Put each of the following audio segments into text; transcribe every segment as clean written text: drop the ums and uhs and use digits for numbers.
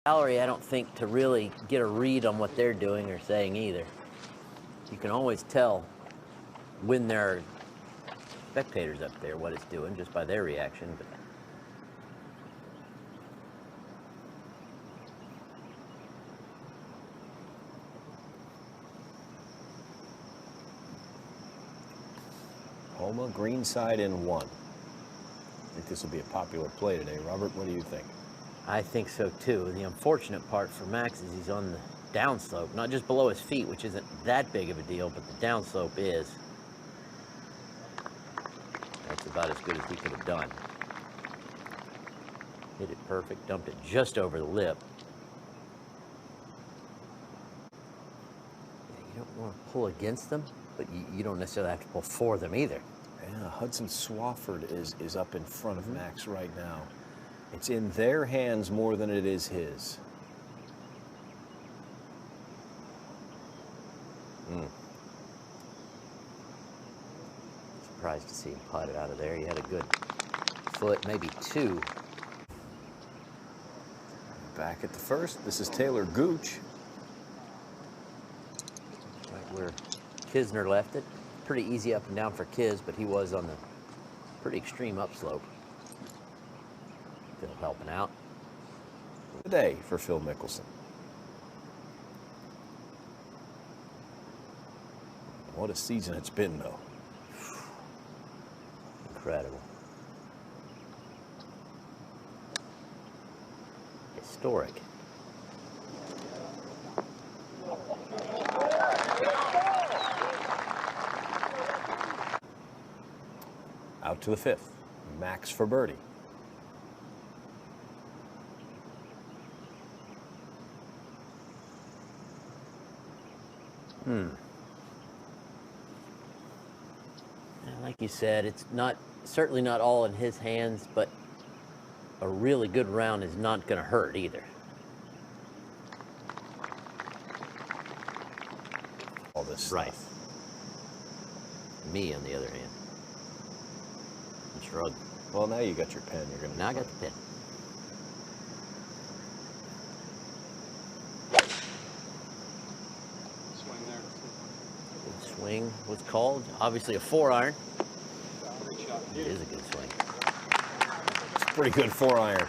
Gallery, I don't think, to really get a read on what they're doing or saying either. You can always tell when there are spectators up there what it's doing just by their reaction. But Homa, green side in 1. I think this will be a popular play today. Robert, what do you think? I think so too. The unfortunate part for Max is he's on the downslope, not just below his feet, which isn't that big of a deal, but the downslope is. That's about as good as he could have done. Hit it perfect, dumped it just over the lip. Yeah, you don't want to pull against them, but you don't necessarily have to pull for them either. Yeah, Hudson Swafford is up in front of Max right now. It's in their hands more than it is his. Surprised to see him pot it out of there. He had a good foot, maybe 2. Back at the first, this is Taylor Gooch. Right where Kisner left it. Pretty easy up and down for Kiz, but he was on the pretty extreme upslope. Phil helping out. Today for Phil Mickelson. What a season it's been, though. Incredible. Historic. Out to the 5th. Max for birdie. Like you said, it's certainly not all in his hands, but a really good round is not going to hurt either. All this stuff. Right. Me, on the other hand, I'm struggling. Well, now you got your pen. You're gonna. Now I got the pen. Swing there. Good swing was called. Obviously a 4-iron. Great shot. It is a good swing. It's a pretty good 4-iron.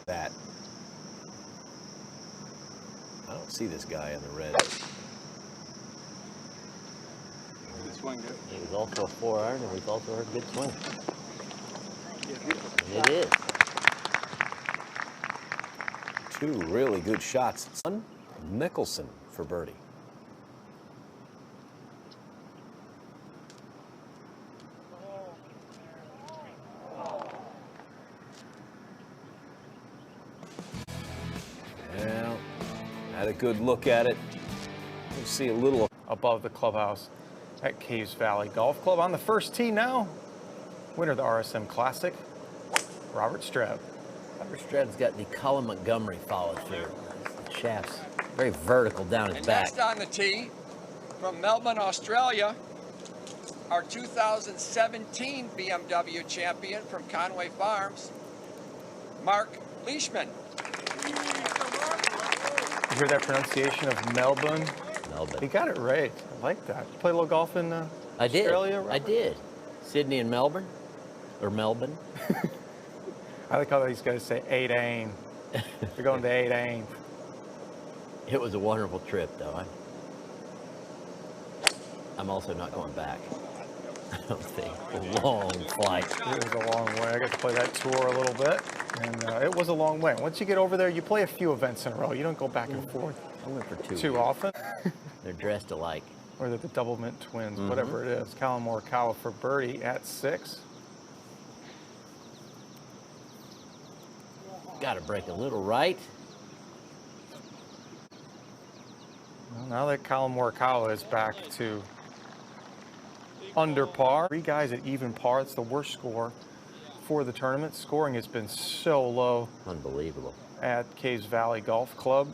That. I don't see this guy in the red. Good swing, dude. It was also a 4-iron, and we've also heard a good swing. And it is. 2 really good shots. Mickelson for birdie. Yeah, had a good look at it. You see a little above the clubhouse at Caves Valley Golf Club. On the first tee now, winner of the RSM Classic, Robert Streb. Robert Streb's got the Colin Montgomery follow through. The shaft's very vertical down his back. Next on the tee, from Melbourne, Australia, our 2017 BMW champion from Conway Farms, Mark Leishman. You hear that pronunciation of Melbourne? Melbourne. He got it right. I like that. You play a little golf in Australia, Robert? I did. Sydney and Melbourne. Or Melbourne. I like how these guys say 8 aim. They're going to 8 aim. It was a wonderful trip, though. I'm also not going back. I don't think. A long flight. It was a long way. I got to play that tour a little bit, and it was a long way. Once you get over there, you play a few events in a row. You don't go back and forth I went for 2. too often. They're dressed alike. Or they're the Double Mint Twins, whatever it is. Callum Morikawa for birdie at 6. Got to break a little right. Well, now that Callum Morikawa is back to under par. 3 guys at even par. It's the worst score for the tournament. Scoring has been so low. Unbelievable. At Caves Valley Golf Club.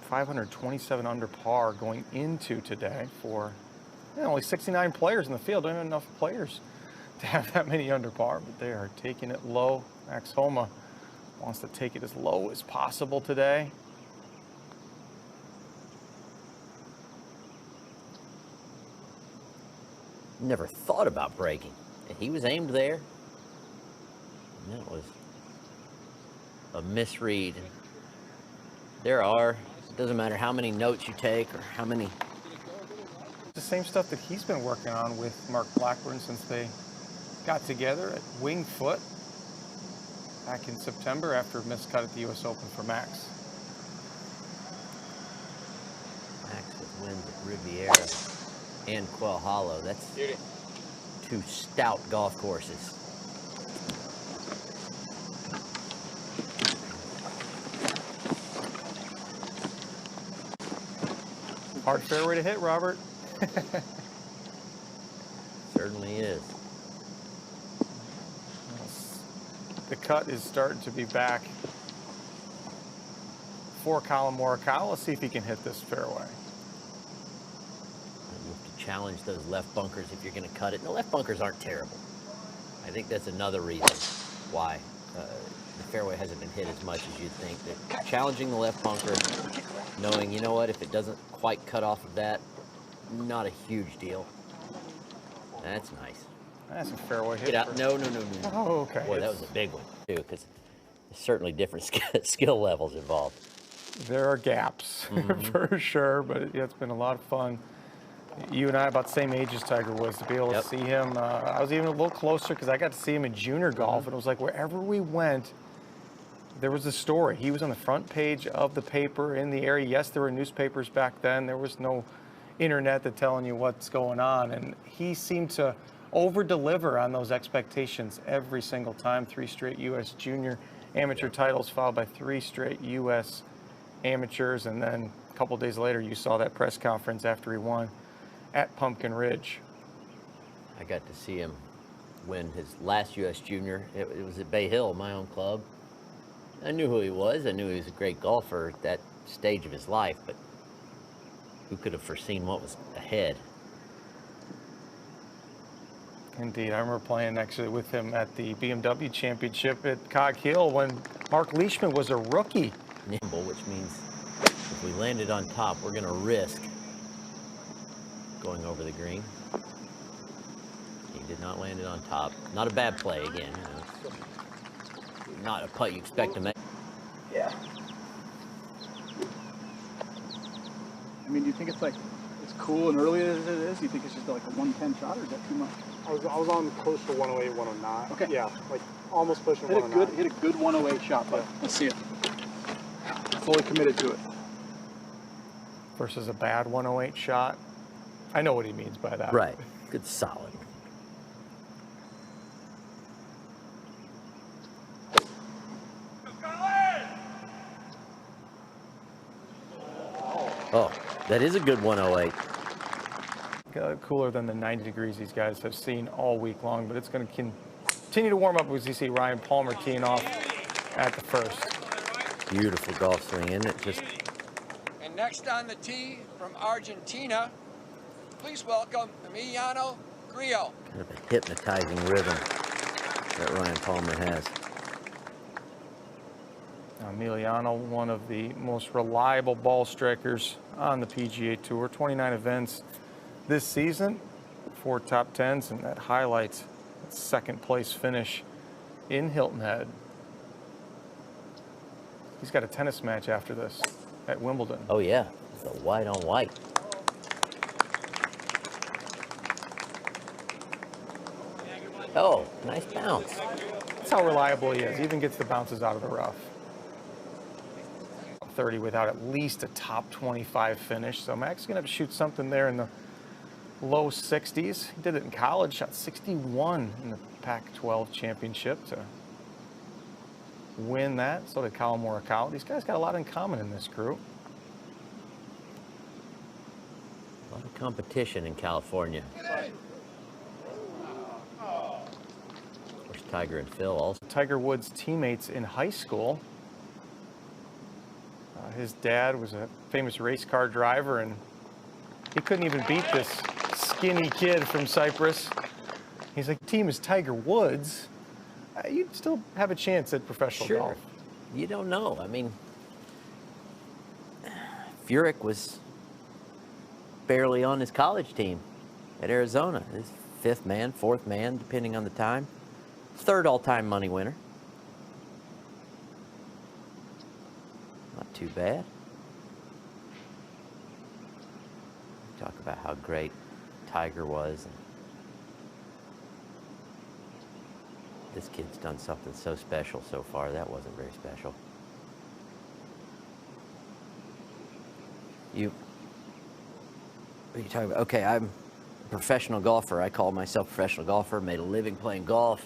527 under par going into today for only 69 players in the field. Don't have enough players to have that many under par, but they are taking it low. Max Homa Wants to take it as low as possible today. Never thought about braking. He was aimed there. And that was a misread. There are, it doesn't matter how many notes you take or how many. The same stuff that he's been working on with Mark Blackburn since they got together at Wing Foot back in September after a miscut at the US Open for Max. Max with wins at Riviera and Quail Hollow. That's two stout golf courses. Hard fairway to hit, Robert. Certainly is. The cut is starting to be back for Colin Morikawa. Let's see if he can hit this fairway. You have to challenge those left bunkers if you're going to cut it. And the left bunkers aren't terrible. I think that's another reason why the fairway hasn't been hit as much as you'd think. That challenging the left bunker, knowing, you know what, if it doesn't quite cut off of that, not a huge deal. That's nice. That's a fairway hit. Get out. No. Oh, okay. Boy, that was a big one, too, because there's certainly different skill levels involved. There are gaps, for sure, but yeah, it's been a lot of fun. You and I about the same age as Tiger was, to be able to see him. I was even a little closer because I got to see him in junior golf, and it was like wherever we went, there was a story. He was on the front page of the paper in the area. Yes, there were newspapers back then. There was no internet that telling you what's going on, and he seemed to over-deliver on those expectations every single time. 3 straight U.S. junior amateur titles, followed by 3 straight U.S. amateurs, and then a couple days later you saw that press conference after he won at Pumpkin Ridge. I got to see him win his last U.S. junior. It was at Bay Hill, my own club. I knew who he was. I knew he was a great golfer at that stage of his life, but who could have foreseen what was ahead? Indeed. I remember playing actually with him at the BMW Championship at Cog Hill when Mark Leishman was a rookie. Nimble, which means if we landed on top, we're going to risk going over the green. He did not land it on top. Not a bad play again. You know. Not a putt you expect to make. Yeah. I mean, do you think it's like as cool and early as it is? Do you think it's just like a 110 shot, or is that too much? I was on close to 108, 109. Okay. Yeah, like almost pushing 109. Hit a good 108 shot, but let's see it. Fully committed to it. Versus a bad 108 shot. I know what he means by that. Right. Good solid. Oh, that is a good 108. Cooler than the 90 degrees these guys have seen all week long, but it's going to continue to warm up as you see Ryan Palmer teeing off at the first. Beautiful golf swing, isn't it? Just. And next on the tee from Argentina, please welcome Emiliano Grillo. Kind of a hypnotizing rhythm that Ryan Palmer has. Emiliano, one of the most reliable ball strikers on the PGA Tour. 29 events this season, 4 top 10s, and that highlights that second place finish in Hilton Head. He's got a tennis match after this at Wimbledon. Oh yeah, it's a white on white. Oh, nice bounce. That's how reliable he is. He even gets the bounces out of the rough. 30 without at least a top 25 finish. So Max is going to have to shoot something there in the low 60s. He did it in college, shot 61 in the Pac-12 championship to win that. So did Colin Morikawa. These guys got a lot in common in this group. A lot of competition in California. Of course, Tiger and Phil also. Tiger Woods' teammates in high school. His dad was a famous race car driver, and he couldn't even beat this skinny kid from Cyprus. He's like, team is Tiger Woods. You'd still have a chance at professional golf. you don't know. I mean, Furyk was barely on his college team at Arizona. His fifth man, fourth man, depending on the time. Third all-time money winner. Not too bad. Talk about how great Tiger was. And this kid's done something so special so far. That wasn't very special. What are you talking about? Okay, I'm a professional golfer. I call myself a professional golfer. Made a living playing golf.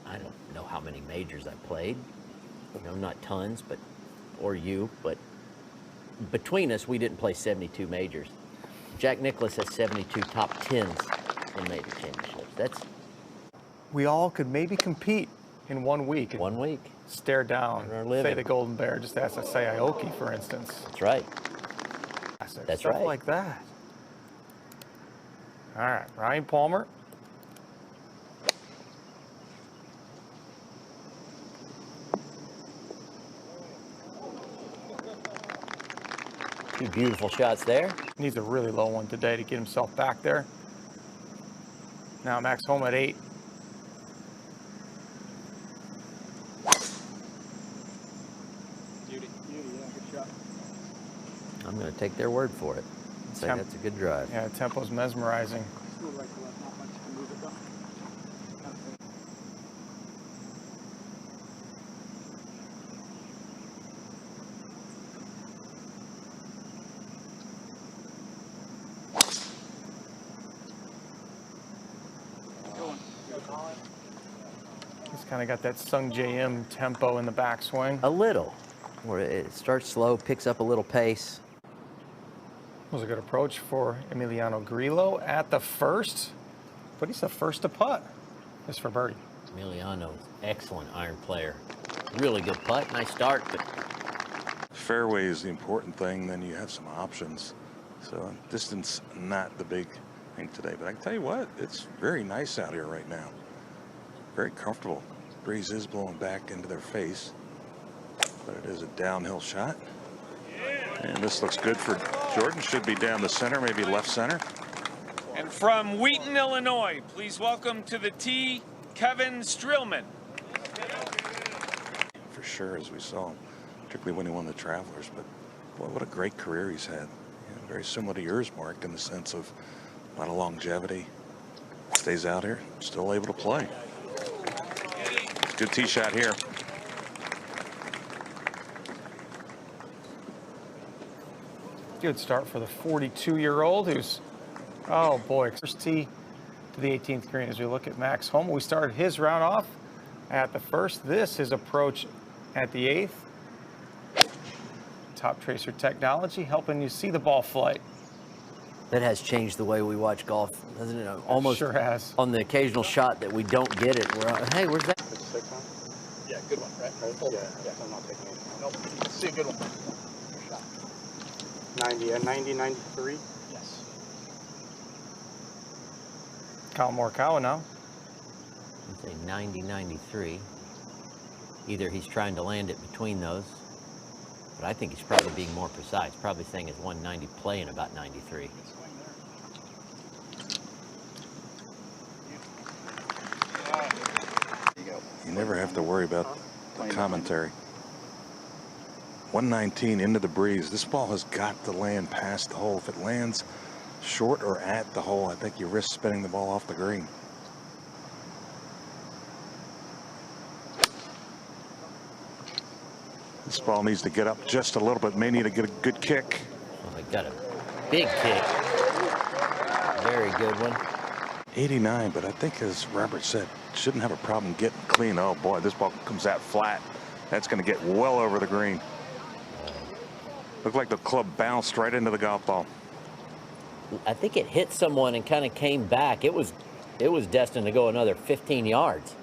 I don't know how many majors I played. You know, not tons, but between us, we didn't play 72 majors. Jack Nicklaus has 72 top 10s in major championships. We all could maybe compete in 1 week. 1 week. Stare down, Earn our living. say the Golden Bear, just ask us, say Aoki, for instance. That's right. That's Stuff right. like that. All right, Ryan Palmer. Two beautiful shots there. Needs a really low one today to get himself back there. Now Max home at 8. Beauty. Beauty, yeah, good shot. I'm going to take their word for it. Say that's a good drive. Yeah, tempo's mesmerizing. Still right to left, not much to move it though. He's kind of got that Sung JM tempo in the backswing. A little. Where it starts slow, picks up a little pace. Was a good approach for Emiliano Grillo at the first, but he's the first to putt. Just for birdie. Emiliano's excellent iron player. Really good putt, nice start, but Fairway is the important thing, then you have some options. So distance, not the big thing today, but I can tell you what, it's very nice out here right now. Very comfortable. Breeze is blowing back into their face, but it is a downhill shot. And this looks good for Jordan. Should be down the center, maybe left center. And from Wheaton, Illinois, please welcome to the tee, KevinStreelman. For sure, as we saw, particularly when he won the Travelers. But boy, what a great career he's had. Very similar to yours, Mark, in the sense of a lot of longevity. Stays out here, still able to play. Good tee shot here. Good start for the 42-year-old who's, oh boy, first tee to the 18th green. As we look at Max Homa, we started his round off at the first. This his approach at the 8th. Top tracer technology helping you see the ball flight. that has changed the way we watch golf, doesn't it? Almost sure has. On the occasional shot that we don't get it, we're hey, where's that? Yeah, good one, right? Yeah, I'm not taking it. Nope. Let's see a good one. Good shot. 90, 90, 93. Yes. Kyle Morikawa now. I'd say 90, 93. Either he's trying to land it between those, but I think he's probably being more precise. Probably saying it's 190 playing about 93. You never have to worry about the commentary. 119 into the breeze. This ball has got to land past the hole. If it lands short or at the hole, I think you risk spinning the ball off the green. This ball needs to get up just a little bit. May need to get a good kick. Oh, they got a big kick. Very good one. 89, but I think, as Robert said, shouldn't have a problem getting clean. Oh boy, this ball comes out flat. That's going to get well over the green. Looked like the club bounced right into the golf ball. I think it hit someone and kind of came back. It was destined to go another 15 yards.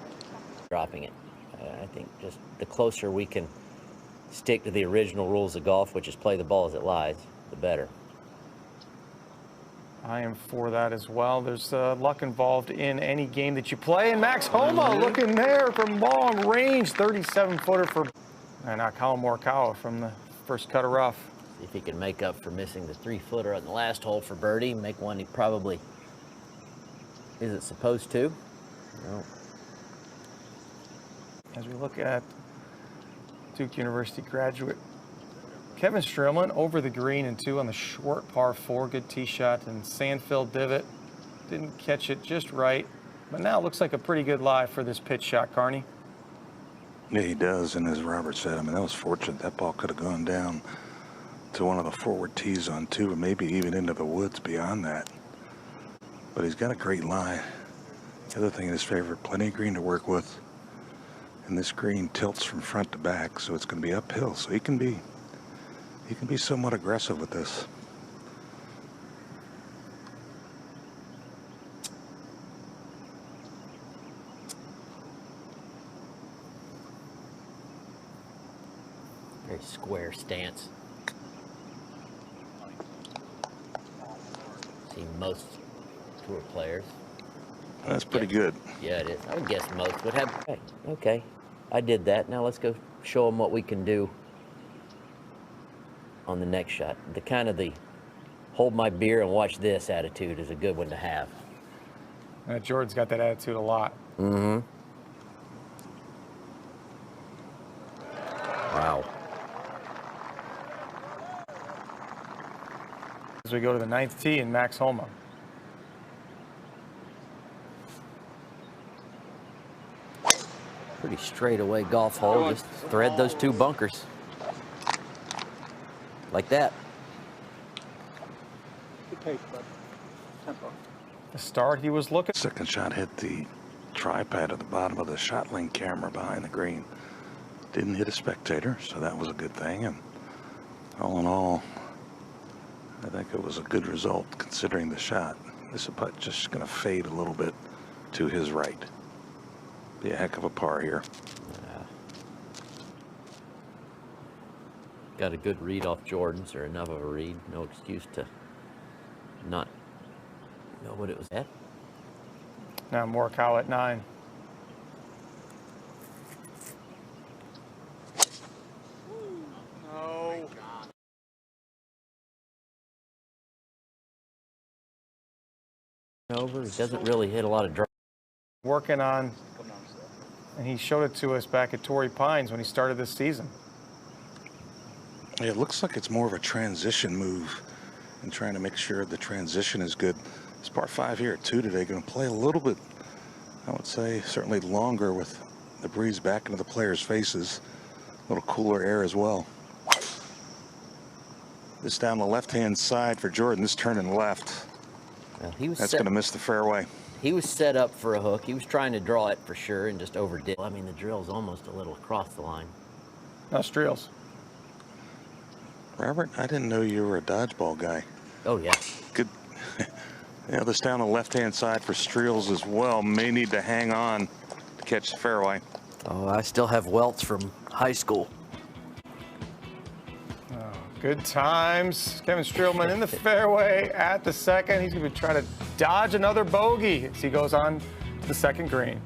Dropping it. I think just the closer we can stick to the original rules of golf, which is play the ball as it lies, the better. I am for that as well. There's luck involved in any game that you play. And Max Homa looking there from long range, 37-footer for, and now Colin Morikawa from the first cut of rough. See if he can make up for missing the 3-footer on the last hole for birdie. Make one he probably isn't supposed to. No. As we look at Duke University graduate KevinStreelman over the green and 2 on the short par 4. Good tee shot and sand-filled divot. Didn't catch it just right, but now it looks like a pretty good lie for this pitch shot, Carney. Yeah, he does, and as Robert said, I mean, that was fortunate. That ball could have gone down to one of the forward tees on 2, or maybe even into the woods beyond that. But he's got a great lie. The other thing in his favor, plenty of green to work with. And this green tilts from front to back, so it's going to be uphill. So he can be somewhat aggressive with this. Very square stance. See most tour players. That's pretty good. Yeah, it is. I would guess most would have. Okay, I did that. Now let's go show them what we can do on the next shot. The kind of the hold my beer and watch this attitude is a good one to have. Jordan's got that attitude a lot. Mm-hmm. Wow. As we go to the 9th tee and Max Homa. Pretty straightaway golf hole. Just thread those 2 bunkers. Like that. Good pace, bud. Tempo. The start he was looking. Second shot hit the tripod at the bottom of the shot link camera behind the green. Didn't hit a spectator, so that was a good thing. And all in all, I think it was a good result considering the shot. This putt just going to fade a little bit to his right. Be a heck of a par here. Got a good read off Jordan's, or enough of a read. No excuse to not know what it was at. Now Morikawa at 9. No. Over. He doesn't really hit a lot of drive. Working on, and he showed it to us back at Torrey Pines when he started this season. Yeah, it looks like it's more of a transition move and trying to make sure the transition is good. This par 5 here at 2 today, going to play a little bit, I would say, certainly longer with the breeze back into the players' faces. A little cooler air as well. This down the left-hand side for Jordan, this turning left. Well, he was That's going to miss the fairway. He was set up for a hook. He was trying to draw it for sure and just overdid. I mean, the drill's almost a little across the line. No, Streels. Robert, I didn't know you were a dodgeball guy. Oh, yeah. Good. Yeah, this down the left-hand side for Streels as well. May need to hang on to catch the fairway. Oh, I still have welts from high school. Oh, good times. KevinStreelman in the fairway at the second. He's going to try to dodge another bogey as he goes on to the second green.